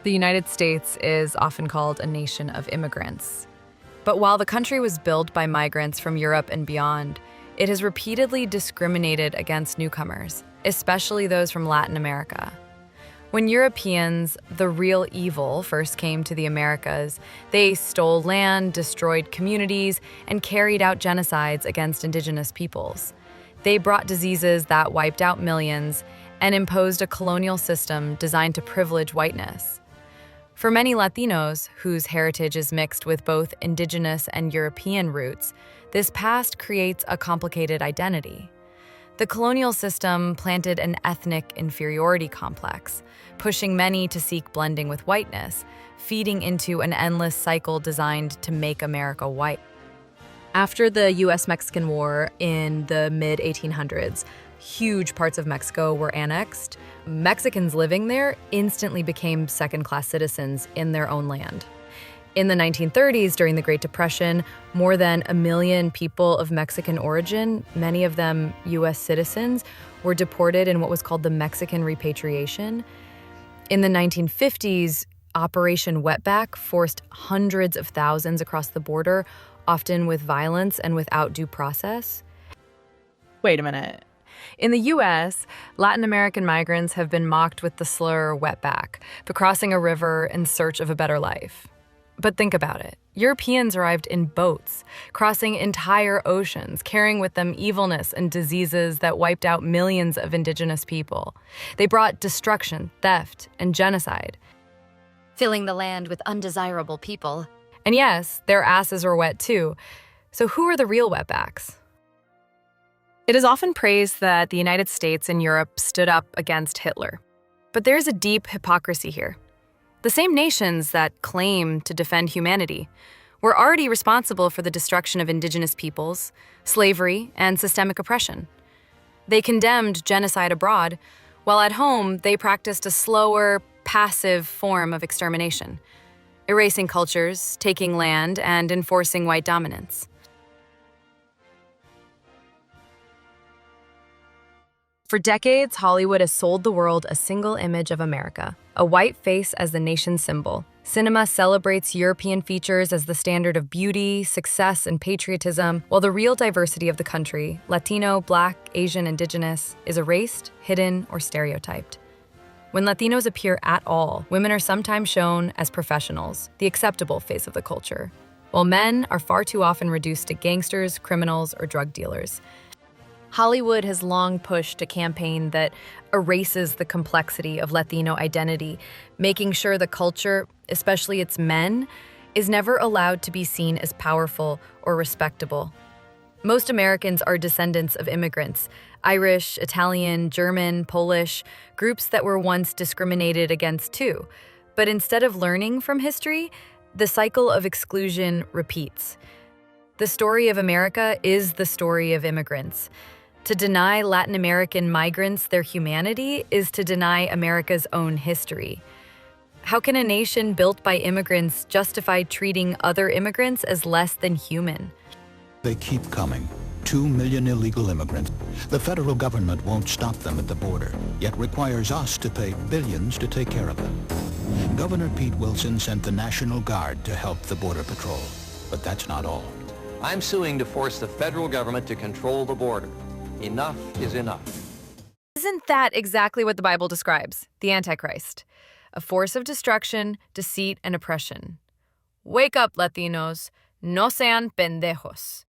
The United States is often called a nation of immigrants. But while the country was built by migrants from Europe and beyond, it has repeatedly discriminated against newcomers, especially those from Latin America. When Europeans, the real evil, first came to the Americas, they stole land, destroyed communities, and carried out genocides against indigenous peoples. They brought diseases that wiped out millions and imposed a colonial system designed to privilege whiteness. For many Latinos, whose heritage is mixed with both indigenous and European roots, this past creates a complicated identity. The colonial system planted an ethnic inferiority complex, pushing many to seek blending with whiteness, feeding into an endless cycle designed to make America white. After the U.S.-Mexican War in the mid-1800s, huge parts of Mexico were annexed. Mexicans living there instantly became second-class citizens in their own land. In the 1930s, during the Great Depression, more than 1 million people of Mexican origin, many of them U.S. citizens, were deported in what was called the Mexican repatriation. In the 1950s, Operation Wetback forced hundreds of thousands across the border, often with violence and without due process. Wait a minute. In the U.S., Latin American migrants have been mocked with the slur wetback for crossing a river in search of a better life. But think about it. Europeans arrived in boats, crossing entire oceans, carrying with them evilness and diseases that wiped out millions of indigenous people. They brought destruction, theft, and genocide. Filling the land with undesirable people. And yes, their asses were wet too. So who are the real wetbacks? It is often praised that the United States and Europe stood up against Hitler. But there's a deep hypocrisy here. The same nations that claim to defend humanity were already responsible for the destruction of indigenous peoples, slavery, and systemic oppression. They condemned genocide abroad, while at home they practiced a slower, passive form of extermination, erasing cultures, taking land, and enforcing white dominance. For decades, Hollywood has sold the world a single image of America, a white face as the nation's symbol. Cinema celebrates European features as the standard of beauty, success, and patriotism, while the real diversity of the country, Latino, Black, Asian, Indigenous, is erased, hidden, or stereotyped. When Latinos appear at all, women are sometimes shown as professionals, the acceptable face of the culture, while men are far too often reduced to gangsters, criminals, or drug dealers. Hollywood has long pushed a campaign that erases the complexity of Latino identity, making sure the culture, especially its men, is never allowed to be seen as powerful or respectable. Most Americans are descendants of immigrants, Irish, Italian, German, Polish, groups that were once discriminated against too. But instead of learning from history, the cycle of exclusion repeats. The story of America is the story of immigrants. To deny Latin American migrants their humanity is to deny America's own history. How can a nation built by immigrants justify treating other immigrants as less than human? They keep coming. 2 million illegal immigrants. The federal government won't stop them at the border, yet requires us to pay billions to take care of them. Governor Pete Wilson sent the National Guard to help the Border Patrol. But that's not all. I'm suing to force the federal government to control the border. Enough is enough. Isn't that exactly what the Bible describes? The Antichrist. A force of destruction, deceit, and oppression. Wake up, Latinos. No sean pendejos.